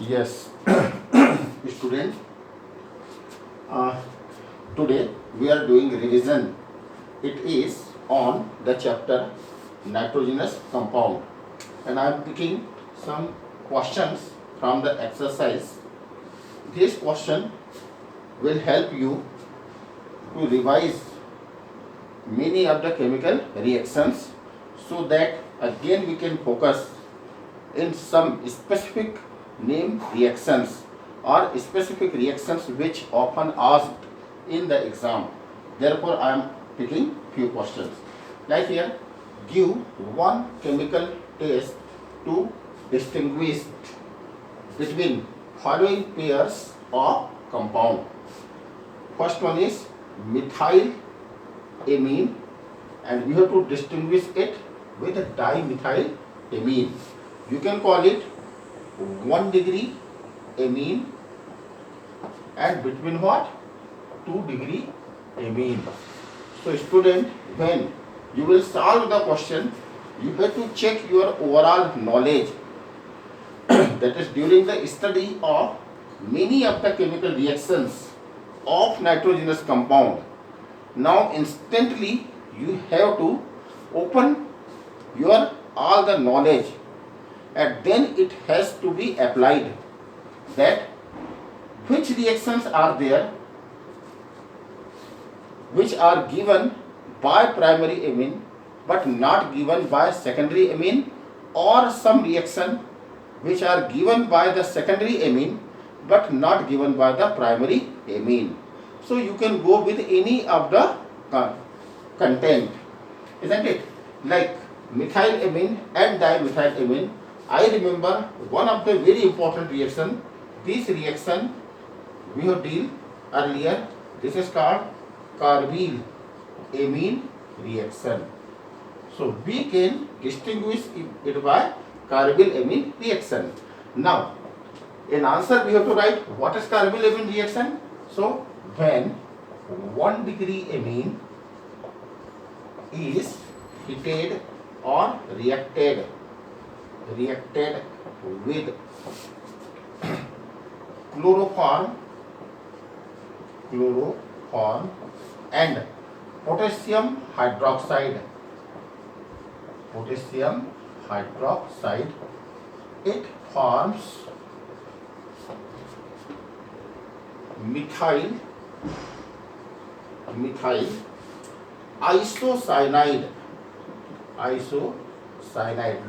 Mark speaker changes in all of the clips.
Speaker 1: Yes, student. Uh, Today we are doing revision. It is on the chapter nitrogenous compound, and I am picking some questions from the exercise. This question will help you to revise many of the chemical reactions, so that again we can focus in some specific name reactions or specific reactions which often asked in the exam. Therefore, I am picking few questions. Like here, give one chemical test to distinguish between following pairs of compound. First one is methyl amine, and we have to distinguish it with dimethyl amine. You can call it 1 degree amine and between what? 2 degree amine. So student, when you will solve the question, you have to check your overall knowledge that is during the study of many of the chemical reactions of nitrogenous compound. Now instantly you have to open your all the knowledge, and then it has to be applied, that which reactions are there which are given by primary amine but not given by secondary amine, or some reaction which are given by the secondary amine but not given by the primary amine. So you can go with any of the content, isn't it? Like methylamine and dimethylamine, I remember one of the very important reaction. This reaction we have deal earlier. This is called carbyl amine reaction. So we can distinguish it by carbyl amine reaction. Now, in answer we have to write what is carbyl amine reaction. So when 1 degree amine is heated or reacted with chloroform and potassium hydroxide, it forms methyl isocyanide.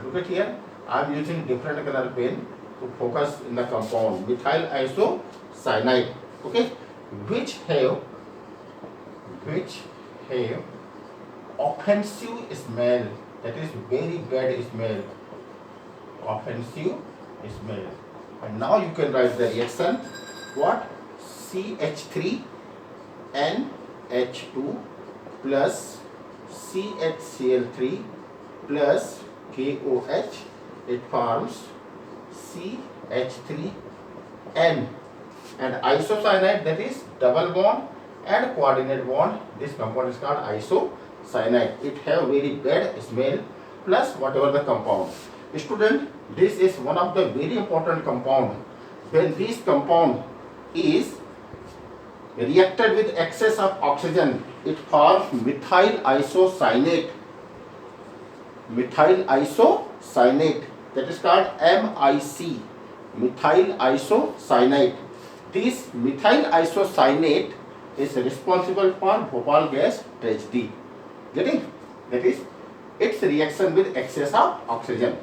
Speaker 1: Look at here, I am using different color pen to focus in the compound methyl isocyanide, okay, which have offensive smell, that is very bad smell, offensive smell. And now you can write the reaction. What? CH3NH2 plus CHCl3 plus KOH, it forms CH3N, and isocyanide, that is double bond and coordinate bond. This compound is called isocyanide. It have very bad smell plus whatever the compound. Student, this is one of the very important compound. When this compound is reacted with excess of oxygen, it forms methyl isocyanate, that is called MIC, methyl isocyanate. This methyl isocyanate is responsible for Bhopal gas tragedy. Getting? That is its reaction with excess of oxygen.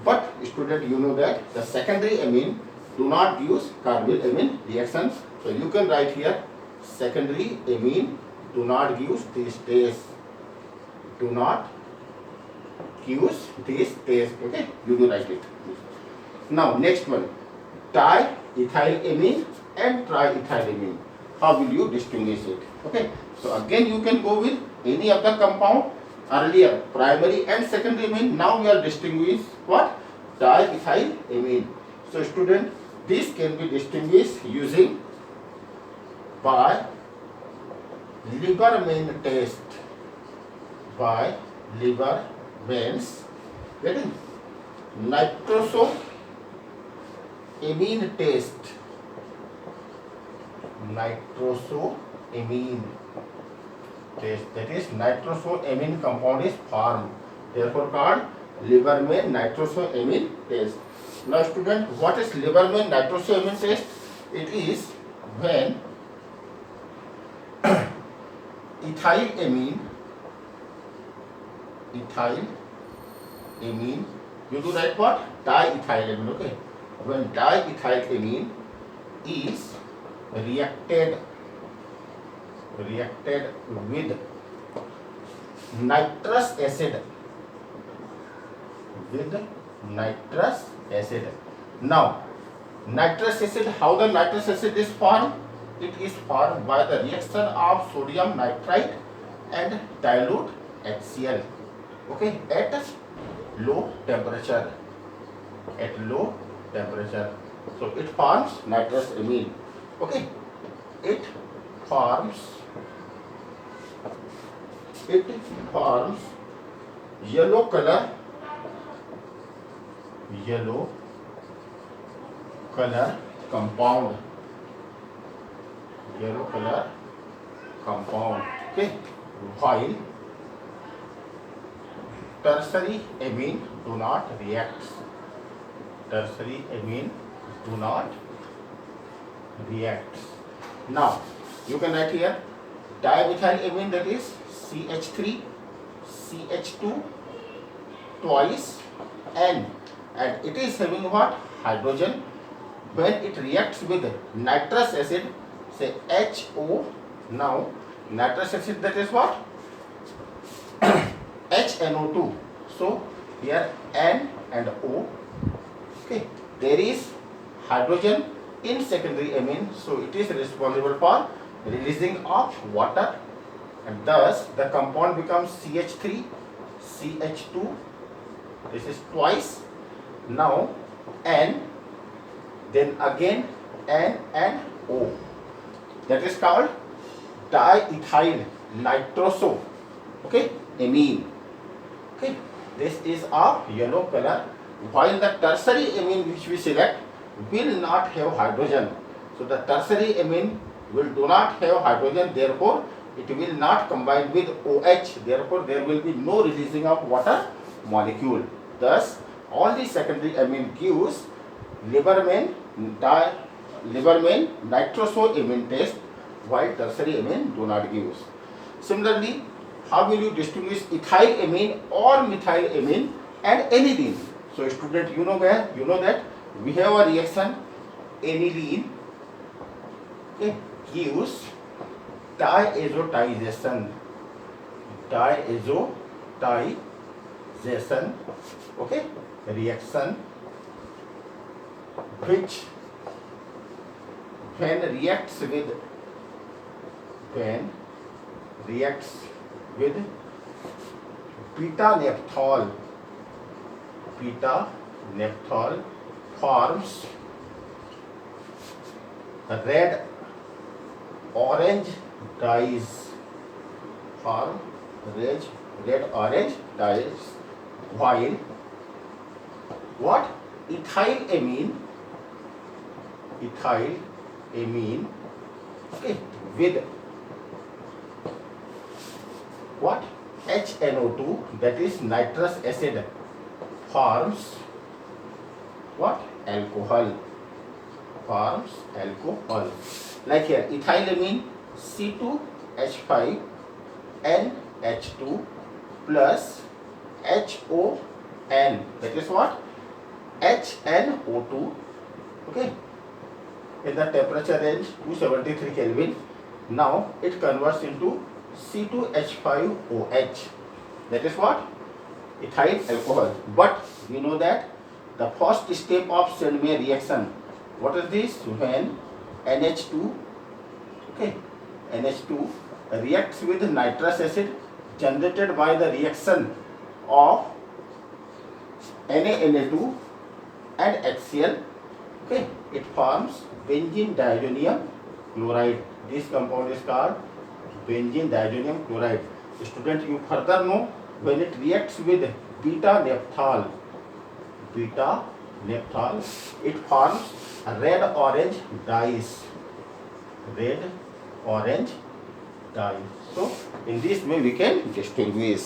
Speaker 1: But student, you know that the secondary amine do not use carbyl amine reaction. So you can write here secondary amine do not use this test. Okay, you do write it. Now next one, diethylamine and triethylamine. How will you distinguish it? Okay, so again you can go with any of the compound. Earlier primary and secondary amine, now we are distinguish what? Diethylamine. So student, this can be distinguished using by Lieberman test, getting nitroso amine test, nitrosamine test, that is nitrosamine compound is formed, therefore called Lieberman nitrosamine test. Now student, what is Lieberman nitrosamine test? It is when ethylamine, you do write what? Diethylamine, okay? When diethylamine is reacted with nitrous acid, Now, nitrous acid, how the nitrous acid is formed? It is formed by the reaction of sodium nitrite and dilute HCl, okay, at low temperature. So it forms nitrous amine, okay. It forms yellow color compound, okay, while tertiary amine do not react. Now you can write here dimethylamine, that is CH3 CH2 twice, and it is having what? Hydrogen. When it reacts with nitrous acid, say HO, now nitrous acid, that is what? HNO2. So here N and O, okay, there is hydrogen in secondary amine, so it is responsible for releasing of water, and thus the compound becomes CH3 CH2, this is twice, now N, then again N and O, that is called diethyl nitroso, okay, amine, okay. This is of yellow color, while the tertiary amine which we select will not have hydrogen. So the tertiary amine do not have hydrogen, therefore it will not combine with OH, therefore there will be no releasing of water molecule. Thus all the secondary amine gives Lieberman nitrosamine test, while tertiary amine do not give. Similarly, how will you distinguish ethylamine or methylamine and aniline? So student, you know that we have a reaction aniline, okay, gives diazotization, okay, reaction which when reacts with beta naphthol forms red orange dyes, while what? Ethylamine, okay, with what? HNO2, that is nitrous acid, forms what? Alcohol. Like here, ethylamine C2H5 NH2 plus HON, that is what? HNO2, okay, in the temperature range 273 Kelvin. Now it converts into C2H5OH, that is what? Ethyl alcohol. But we know that the first step of Sandmeyer reaction, what is this? When NH2, okay, NH2 reacts with nitrous acid generated by the reaction of NaNa2 and HCl, okay, it forms benzene diazonium chloride. This compound is called benzene diazonium chloride. Student, you further know when it reacts with beta naphthol, it forms a red-orange dyes. Red-orange dye. So in this way we can distinguish.